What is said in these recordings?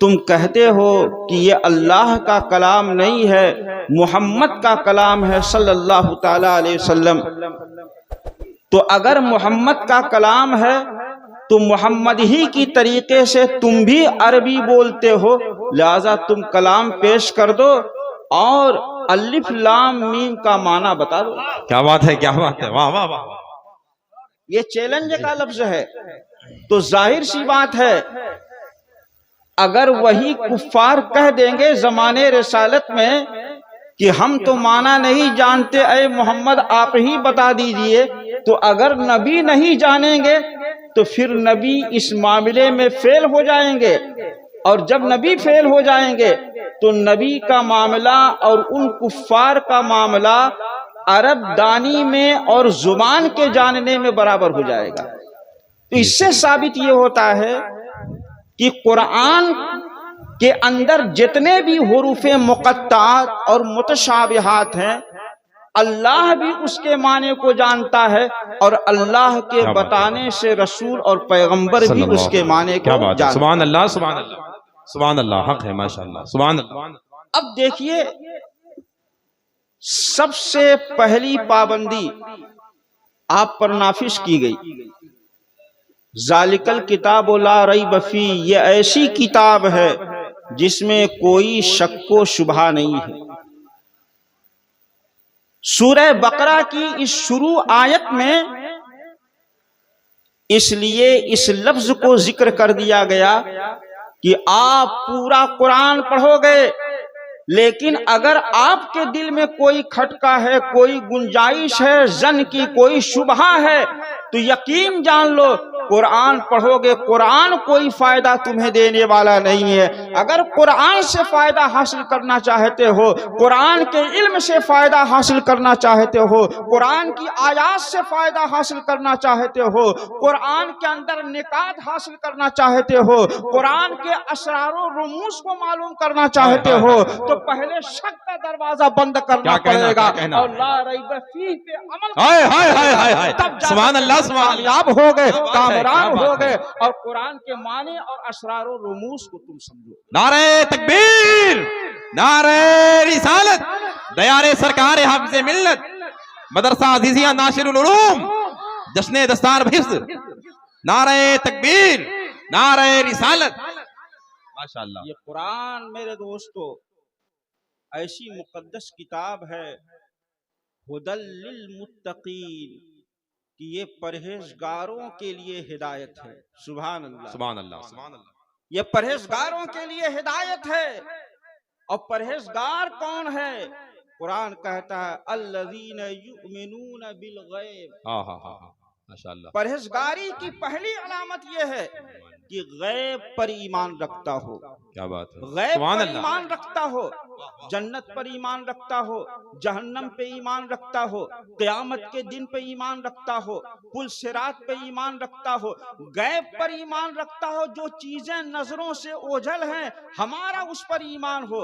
तुम कहते हो कि ये अल्लाह का कलाम नहीं है, मोहम्मद का कलाम है सल्लल्लाहु ताला अलैहि वसल्लम। तो अगर मोहम्मद का कलाम है तो मोहम्मद ही की तरीके से तुम भी अरबी बोलते हो, लिहाजा तुम कलाम पेश कर दो और अलिफ लाम मीम का माना बता दो। क्या बात है, क्या बात है, वाह वाह वाह। ये चैलेंज का लफ्ज है। तो जाहिर सी बात है, अगर वही कुफ्फार कह देंगे जमाने रिसालत में कि हम तो माना नहीं जानते, ऐ मोहम्मद आप ही बता दीजिए, तो अगर नबी नहीं जानेंगे तो फिर नबी इस मामले में फेल हो जाएंगे, और जब नबी फेल हो जाएंगे तो नबी का मामला और उन कुफ्फार का मामला अरब दानी में और जुबान के जानने में बराबर हो जाएगा। तो इससे साबित ये होता है कि कुरान के अंदर जितने भी हुरूफे मुक़त्तात और मुतशाबिहात हैं, अल्लाह भी उसके माने को जानता है और अल्लाह के बताने से रसूल और पैगंबर भी उसके माने को जानते हैं। सुभान अल्लाह, सुभान अल्लाह, सुभान अल्लाह, हक है माशाअल्लाह, सुभान अल्लाह। अब देखिए, सबसे पहली पाबंदी आप पर नाफिज की गई, जालिकल किताब ला रैब फी, ये ऐसी किताब है जिसमें कोई शक व शुबहा नहीं है। सूरह बकरा की इस शुरू आयत में इसलिए इस लफ्ज को जिक्र कर दिया गया कि आप पूरा कुरान पढ़ोगे, लेकिन अगर आपके दिल में कोई खटका है, कोई गुंजाइश है, जन की कोई शुबहा है, तो यकीन जान लो कुरान पढ़ोगे, कुरान कोई फायदा तुम्हें देने वाला नहीं है। अगर कुरान से फायदा हासिल करना चाहते हो, कुरान के इल्म से फायदा हासिल करना चाहते हो, कुरान की आयात से फायदा हासिल करना चाहते हो, कुरान के अंदर निकात हासिल करना चाहते हो, कुरान के असरारो रुमूस को मालूम करना चाहते हो, तो पहले शक का दरवाजा बंद करना पड़ेगा और ला रैब फीह पे अमल, तब सुभान अल्लाह, सुभान कामयाब हो गए, कामयाब हो गए और कुरान के माने और असरारो रुमूस को तुम समझो। नारे तकबीर, नारे रिसालत, दयारे सरकार हाफ़िज़े मिल्लत, मदरसा अज़ीज़िया नाशिरुल उलूम, जश्ने दस्तार हिफ्ज़, नारे तकबीर, नारे रिसालत, माशाअल्लाह। ये कुरान मेरे दोस्तों ऐसी मुक़द्दस किताब है, हुदल लिल मुत्तक़ीन, कि ये परहेजगारों के लिए हिदायत है। सुभान अल्लाह, सुभान अल्लाह, सुभान अल्लाह। ये परहेजगारों के लिए हिदायत है। और परहेजगार कौन है? कुरान कहता है अल्लज़ीना युमिनून बिल गैब। हाँ हाँ हाँ हाँ, माशाअल्लाह। परहेजगारी की पहली अलामत यह है कि गैब पर ईमान रखता हो। क्या बात है, गैब सुभान पर अल्लाह। ईमान रखता हो, जन्नत पर ईमान रखता हो, जहन्नम पे ईमान रखता हो, क़यामत के दिन पे ईमान रखता हो, पुल सिरात पे ईमान रखता हो, गैब पर ईमान रखता हो, जो चीजें नजरों से ओझल हैं हमारा उस पर ईमान हो,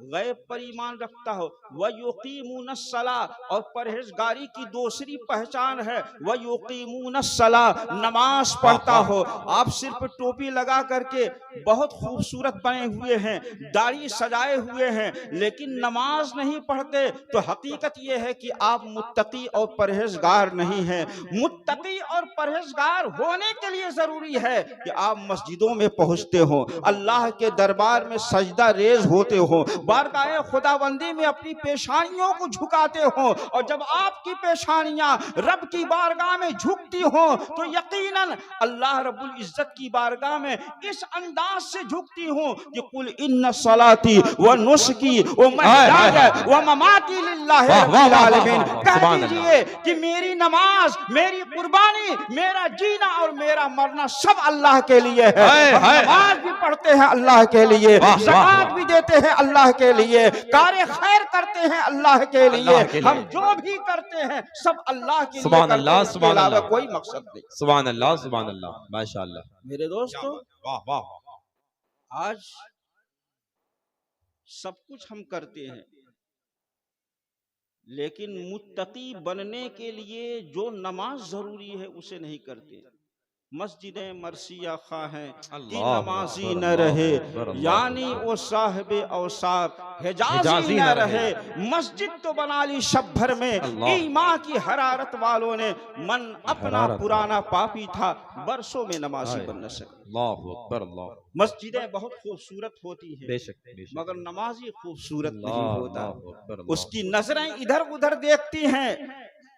गैब पर ईमान रखता हो। व युकीमूनस्सला, और परहेजगारी की दूसरी पहचान है व युकीमूनस्सला, नमाज पढ़ता हो। आप सिर्फ टोपी लगा करके बहुत खूबसूरत बने हुए हैं, दाढ़ी सजाए हुए हैं, लेकिन नमाज नहीं पढ़ते, तो हकीकत यह है कि आप मुत्तकी और परहेजगार नहीं हैं। मुत्तकी और परहेजगार होने के लिए जरूरी है कि आप मस्जिदों में पहुंचते हो, अल्लाह के दरबार में सजदा रेज होते हो, बारगाह खुदाबंदी में अपनी पेशानियों को झुकाते हो, और जब आपकी पेशानियां रब की बारगाह में झुकती हो तो यकीनन अल्लाह रब्बुल इज्जत की बारगाह में इस अंदाज से झुकती हूँ कि कुल इन्ना सलाती व नुस्की व महयाया व ममाती लिल्लाहि रब्बिल आलमीन, कह दीजिए कि मेरी नमाज, मेरी कुर्बानी, मेरा जीना और मेरा मरना सब अल्लाह के लिए है। नमाज भी पढ़ते हैं अल्लाह के लिए, ज़कात भी देते हैं अल्लाह के लिए, कार्य खैर करते हैं अल्लाह के लिए, हम जो भी करते हैं सब अल्लाह के लिए करते हैं, इसके अलावा कोई मकसद नहीं। सुभान अल्लाह, सुभान अल्लाह, माशाअल्लाह। मेरे दोस्तों, वाह वाह, आज सब कुछ हम करते हैं, लेकिन मुत्तकी बनने के लिए जो नमाज जरूरी है उसे नहीं करते। मस्जिद मरसिया खा है कि अल्लाह नमाजी अकबर, न अल्लाह रहे, अकबर, अल्लाह यानी वो साहिब औसार हिजाजी हिजाजी न न रहे। रहे। मस्जिद तो बना ली शब भर में, अल्लाह। ईमान की हरारत वालों ने, मन अपना हरारत पुराना पापी था, बरसों में नमाजी हाय, बन न सके। अल्लाह अकबर, अल्लाह। मस्जिदें बहुत खूबसूरत होती हैं, बेशक बेशक। मगर नमाजी खूबसूरत नहीं अल्लाह होता। अल्लाह अकबर, अल्लाह। उसकी नजरें इधर उधर देखती हैं।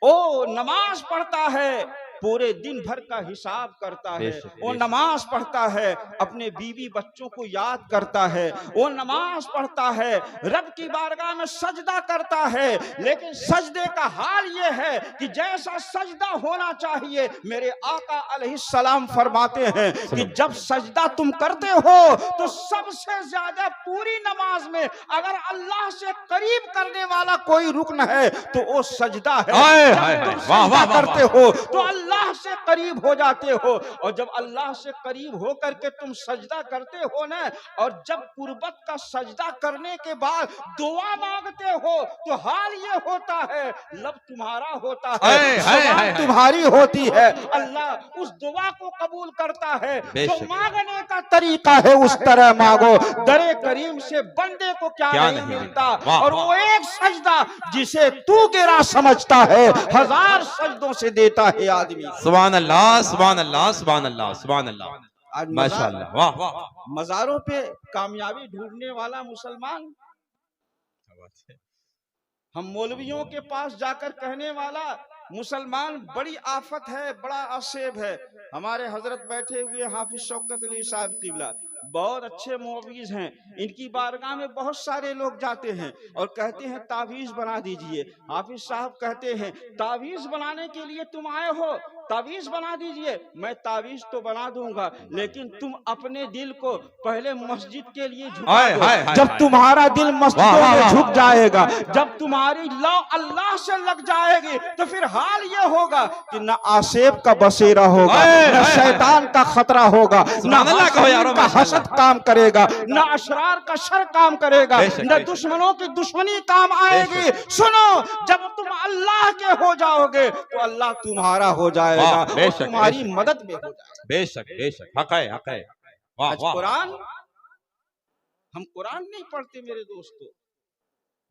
ओ नमाज पढ़ता है, पूरे दिन भर का हिसाब करता है। बेशक, वो बेशक। नमाज पढ़ता है, अपने बीवी बच्चों को याद करता है। वो नमाज पढ़ता है, रब की बारगाह में सजदा करता है। लेकिन सजदे का हाल ये है कि जैसा सजदा होना चाहिए, मेरे आका अलैहिस्सलाम फरमाते हैं कि जब सजदा तुम करते हो तो सबसे ज्यादा पूरी नमाज में अगर अल्लाह से करीब करने वाला कोई रुकन है तो वो सजदा है। हाय, जब हाय, तुम हाय, वाह, सजदा वाह, वाह, करते हो तो अल्लाह से करीब हो जाते हो, और जब अल्लाह से करीब हो करके तुम सजदा करते हो ना, और जब कुर्बत का सजदा करने के बाद दुआ मांगते हो तो हाल ये होता है, लब तुम्हारा होता है, हाय, हाय, जुबान हाय, हाय। तुम्हारी होती है। अल्लाह उस दुआ को कबूल करता है। जो बेशक। मांगने का तरीका है उस तरह मांगो। दरे करीम से बंदे को क्या नहीं मिलता, वाह, और वाह। वो एक सजदा जिसे तू गिरा समझता है, हजार सजदों से देता है आदमी। सुभान अल्लाह, सुभान अल्लाह, सुभान अल्लाह, सुभान अल्लाह, आज माशाअल्लाह, वाह वाह। मज़ारों पे कामयाबी ढूंढने वाला मुसलमान, हम मौलवियों के पास जाकर कहने वाला मुसलमान बड़ी आफत है, बड़ा आसेब है। हमारे हजरत बैठे हुए हाफिज शौकत अली साहब किबला बहुत अच्छे मौवीज हैं, इनकी बारगाह में बहुत सारे लोग जाते हैं और कहते हैं तावीज बना दीजिए। हाफिज साहब कहते हैं तावीज बनाने के लिए तुम आए हो, तावीज बना दीजिए। मैं तावीज तो बना दूंगा, लेकिन तुम अपने दिल को पहले मस्जिद के लिए झुका दो। जब तुम्हारा दिल मस्जिदों में झुक जाएगा, जब तुम्हारी लौ अल्लाह से लग जाएगी, तो फिर हाल ये होगा कि न आसेब का बसेरा होगा, न शैतान का खतरा होगा, न हसद काम करेगा, न अशरार का शर काम करेगा, न दुश्मनों की दुश्मनी काम आएगी। सुनो, जब तुम अल्लाह के हो जाओगे तो अल्लाह तुम्हारा हो जाएगा, और तुम्हारी मदद में हो जाएगा। बेशक बेशक, हक है, हक है। वाह वाह। कुरान, हम कुरान नहीं पढ़ते मेरे दोस्तों।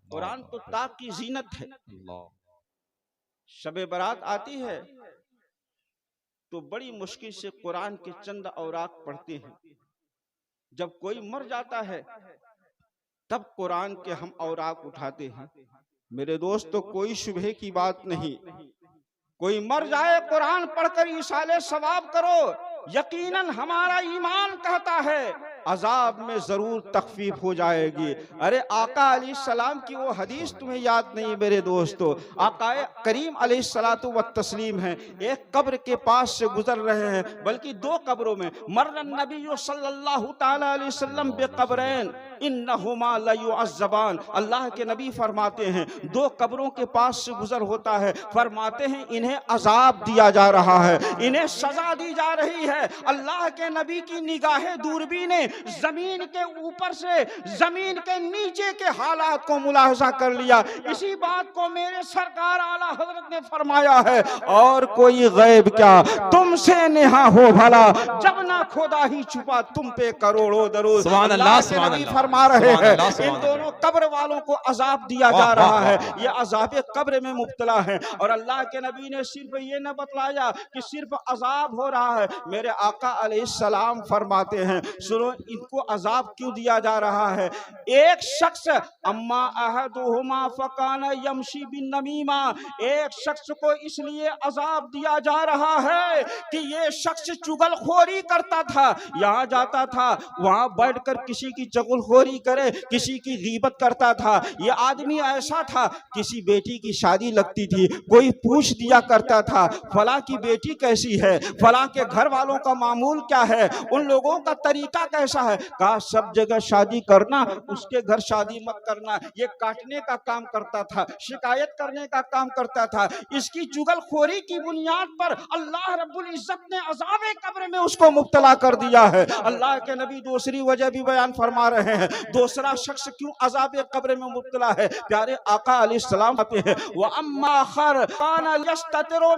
कुरान तो ताक की जीनत है। शबे बारात आती है तो बड़ी मुश्किल से कुरान के चंद औराक पढ़ते हैं। जब कोई मर जाता है तब कुरान के हम औराक उठाते हैं। मेरे दोस्तों, कोई शुबहे की बात नहीं, कोई मर जाए कुरान पढ़कर इसाले सवाब करो। यकीनन हमारा ईमान कहता है अजाब में जरूर तखफीफ हो जाएगी। अरे आका अलैहिस्सलाम की वो हदीस तुम्हें याद नहीं मेरे दोस्तों? आका करीम अलैहिस्सलातु व तस्लीम है, एक कब्र के पास से गुजर रहे हैं, बल्कि दो कब्रों में। मर्रन नबी सल्लल्लाहु तआला अलैहि वसल्लम बेकब्रैन इन्नहुमा लयुअज़्ज़बान। अल्लाह के नबी फरमाते हैं दो कब्रों के पास से गुजर होता है, फरमाते हैं इन्हें अजाब दिया जा रहा है, इन्हें सजा दी जा रही है। अल्लाह के नबी की निगाहे दूरबीन ने जमीन के ऊपर से जमीन के नीचे के हालात को मुलाहजा कर लिया। इसी बात को मेरे सरकार आला हजरत ने फरमाया है, और कोई गैब क्या तुमसे नेहा हो भला, जब ना खुदा ही छुपा तुम पे करोड़ों दरूद। अल्लाह के नबी फरमा रहे हैं इन दोनों कब्र वालों को अजाब दिया जा रहा है, ये अजाब कब्र में मुब्तला है। और अल्लाह के नबी ने सिर्फ ये न बतलाया कि सिर्फ अजाब हो रहा है, मेरे आका अलैहिस्सलाम फरमाते हैं सुनो इनको अजाब क्यों दिया जा रहा है। एक शख्स अम्मा अहदुहुमा फकाना यमशी बिन नमीमा, एक शख्स को इसलिए अजाब दिया जा रहा है कि ये शख्स चुगलखोरी करता था, यहाँ जाता था वहां बैठकर किसी की चुगलखोरी करे, किसी की गीबत करता था। ये आदमी ऐसा था, किसी बेटी की शादी लगती थी, कोई पूछ दिया करता था फला की बेटी कैसी है, फला के घर वालों का मामूल क्या है, उन लोगों का तरीका कैसा है। कहा सब जगह शादी करना, उसके घर शादी मत करना। ये काटने का काम करता था, शिकायत करने का काम करता था। इसकी चुगलखोरी की बुनियाद पर अल्लाह रब्बुल इज्जत ने अज़ाब कब्र में उसको मुब्तला कर दिया है। अल्लाह के नबी दूसरी वजह भी बयान फरमा रहे हैं, दूसरा शख्स क्यों अजाब कब्र में मुब्तला है। प्यारे आका अलैहिस्सलाम कहते हैं व अम्मा खर काना यस्ततिरु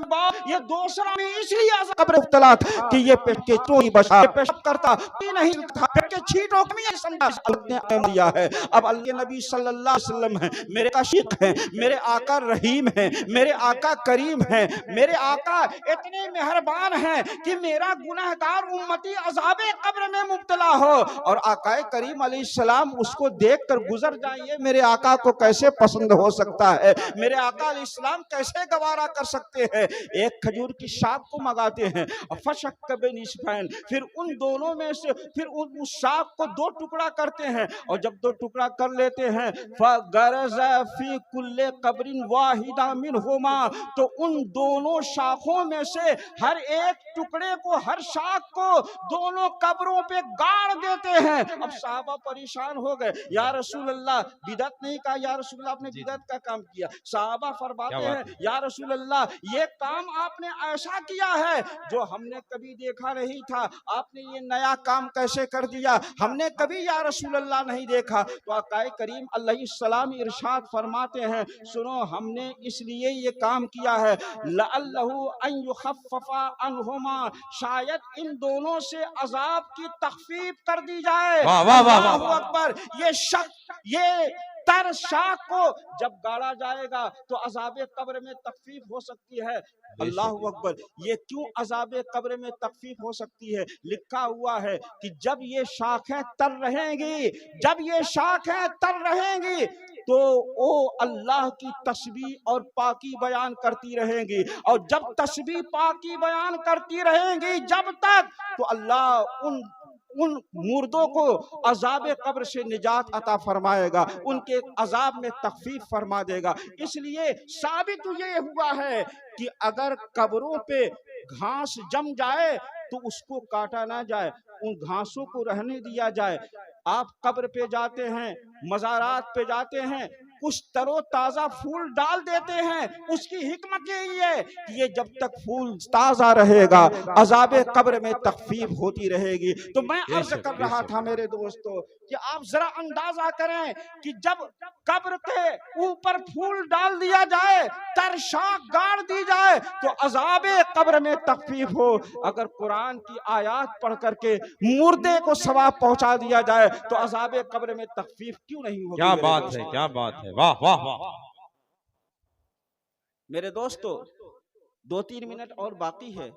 ये दूसरा में इसलिए अजाब कब्र में मुब्तला था कि ये पेट के चोई बशा पेशाब करता नहीं था, पेट के छींटों में ये समझा दिया है। अब अल्लाह के नबी सल्लल्लाहु अलैहि वसल्लम है, मेरे आशिक हैं, मेरे आका रहीम हैं, मेरे आका करीम हैं, मेरे आका इतने मेहरबान हैं कि मेरा गुनहगार उम्मती अज़ाबे कब्र में मुब्तला हो और आका करीम अलैहिस्सलाम उसको देखकर गुजर जाए, मेरे आका को कैसे पसंद हो सकता है, मेरे आका अलैहिस्सलाम कैसे गवारा कर सकते हैं। एक खजूर की शाख को मंगाते हैं, फशक्क बिनिस्फैन, फिर उन दोनों में से फिर उस शाख को दो टुकड़ा करते हैं और जब दो टुकड़ा कर लेते हैं फगरज़ फी कुल्ले कब्रिन वाहिदा मिनहुमा, तो उन दोनों शाखों में से हर एक टुकड़े को, हर शाख को दोनों कब्रों पे गाड़ देते हैं। अब साहबा परेशान हो गए, या रसूल अल्लाह बिदअत नहीं कहा, या रसूल अल्लाह आपने बिदअत का काम किया। साहबा फरमाते हैं या रसूल अल्लाह ये काम आपने ऐसा किया है जो हमने कभी देखा नहीं था, आपने ये नया काम कैसे कर दिया, हमने कभी या रसूल अल्लाह नहीं देखा। तो आकाए करीम अलैहिस्सलाम इरशाद फरमाते हैं सुनो, हमने इसलिए ये काम किया है लअल्लहु अन युखफ्फफा अन्हुमा, शायद इन दोनों से अजाब की तखफीफ कर दी जाए। अल्लाहु अकबर। ये तर शाख को जब गाड़ा जाएगा तो अज़ाबे कब्र में तखफीफ हो सकती है। अल्लाहु अकबर। ये क्यों अज़ाबे कब्र में तखफीफ हो सकती है? लिखा हुआ है कि जब ये शाखें तर रहेंगी, जब ये शाखें तर रहेंगी तो वो अल्लाह की तस्बीह और पाकी बयान करती रहेंगी, और जब तस्बीह पाकी बयान करती रहेंगी जब तक, तो अल्लाह उन मुर्दों को अज़ाब कब्र से निजात अता फरमाएगा, उनके अज़ाब में तखफीफ फरमा देगा। इसलिए साबित ये हुआ है कि अगर कब्रों पे घास जम जाए तो उसको काटा ना जाए, उन घासों को रहने दिया जाए। आप कब्र पे जाते हैं, मज़ारात पे जाते हैं, कुछ तरो ताज़ा फूल डाल देते हैं, उसकी हिकमत यही है कि ये जब तक फूल ताज़ा रहेगा अज़ाबे कब्र में तखफीफ होती रहेगी। तो मैं अर्ज कर रहा था मेरे दोस्तों कि आप जरा अंदाजा करें कि जब कब्र के ऊपर फूल डाल दिया जाए, तरशाख गाड़ दी जाए, तो अज़ाबे कब्र में तखफीफ हो। अगर कुरान की आयत पढ़ करके मुर्दे को सवाब पहुंचा दिया जाए तो अज़ाबे कब्र में तखफीफ क्यों नहीं होगी? क्या बात है, क्या बात है, वाह वाह वाह। मेरे दोस्तों 2-3 मिनट और बाकी है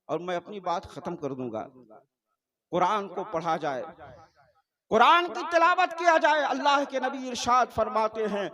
और मैं अपनी बात खत्म कर दूंगा। कुरान को पढ़ा जाए, कुरान की तिलावत किया जाए। अल्लाह के नबी इरशाद फरमाते हैं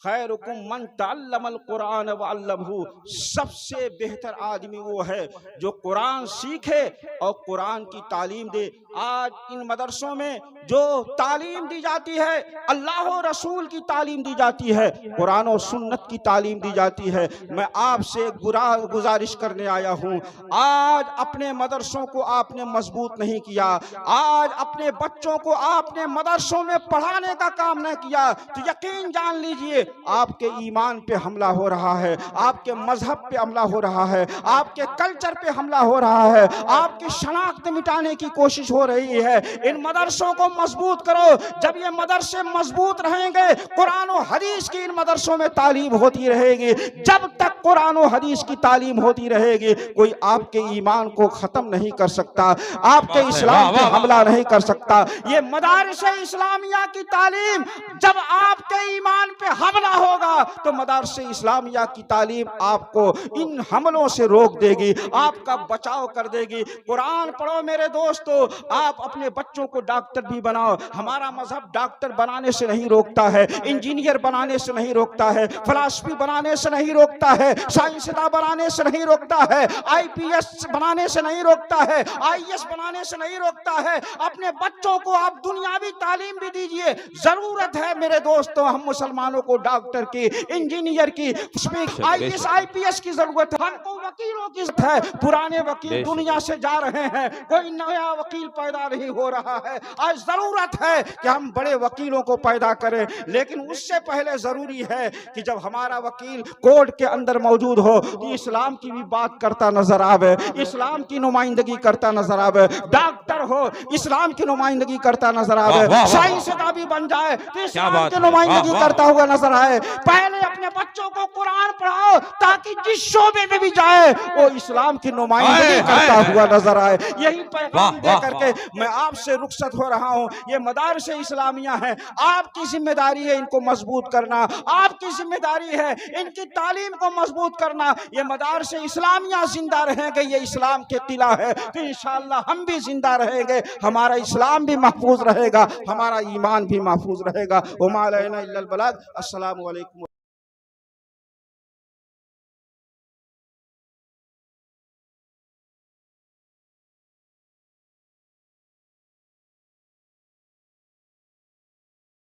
खैरुकुम मन तअल्लमल कुरान व अल्लमहु, सबसे बेहतर आदमी वो है जो कुरान सीखे और कुरान की तालीम दे। आज इन मदरसों में जो तालीम दी जाती है, अल्लाह और रसूल की तालीम दी जाती है, कुरान और सुन्नत की तालीम दी जाती है। मैं आपसे गुजारिश करने आया हूँ, आज अपने मदरसों को आपने मजबूत नहीं किया, आज अपने बच्चों को आपने मदरसों में पढ़ाने का काम नहीं किया, तो यकीन जान लीजिए आपके ईमान पे हमला हो रहा है, आपके मजहब पे हमला हो रहा है, आपके कल्चर पे हमला हो रहा है, आपकी शनाख्त मिटाने की कोशिश हो रही है। इन मदरसों को मजबूत करो। जब ये मदरसे मजबूत रहेंगे, कुरान और हदीस की इन मदरसों में तालीम होती रहेगी। जब तक कुरान और हदीस की तालीम होती रहेगी, कोई आपके ईमान को खत्म नहीं कर सकता, आपके इस्लाम पे हमला नहीं कर सकता। ये मदारिस इस्लामिया की तालीम जब आपके ईमान पे हमला होगा तो मदरस इस्लामिया की तालीम आपको इन हमलों से रोक देगी, आपका बचाव कर देगी। कुरान पढ़ो मेरे दोस्तों, आप अपने बच्चों को डॉक्टर भी बनाओ। हमारा मजहब डॉक्टर बनाने से नहीं रोकता है, इंजीनियर बनाने से नहीं रोकता है, फिलासफी बनाने से नहीं रोकता है, साइंसदान बनाने से नहीं रोकता है, IPS बनाने से नहीं रोकता है, IAS बनाने से नहीं रोकता है। अपने बच्चों को आप दुनियावी तालीम भी दीजिए। जरूरत है मेरे दोस्तों हम मुसलमानों को डॉक्टर की, इंजीनियर की, IAS IPS की जरूरत है, हमको वकीलों की जरूरत है। पुराने वकील दुनिया से जा रहे हैं, कोई नया वकील पैदा नहीं हो रहा है। आज जरूरत है कि हम बड़े वकीलों को पैदा करें, लेकिन उससे पहले जरूरी है कि जब हमारा वकील कोर्ट के अंदर मौजूद हो तो इस्लाम की भी बात करता नजर आवे, इस्लाम की नुमाइंदगी करता नजर आवे। डॉक्टर हो, इस्लाम की नुमाइंदगी करता नजर आवे। साइंसदान भी बन जाए तो इस्लाम की नुमाइंदगी करता हुआ नजर आए। पहले अपने बच्चों को कुरान पढ़ाओ ताकि जिस शोबे में भी जाए वो इस्लाम की नुमाइंदगी करता हुआ नजर आए। यही पैगाम दे करके मैं आपसे रुखसत हो रहा हूँ। ये मदारिस इस्लामिया है, आपकी जिम्मेदारी है इनको मजबूत करना, आपकी जिम्मेदारी है इनकी तालीम को मजबूत करना। ये मदारिस इस्लामिया जिंदा रहेंगे, ये इस्लाम के किला है, तो इंशाअल्लाह हम भी जिंदा रहेंगे, हमारा इस्लाम भी महफूज रहेगा, हमारा ईमान भी महफूज रहेगा। वमा अलैना इल्लल बलाग। अस्सलामु अलैकुम।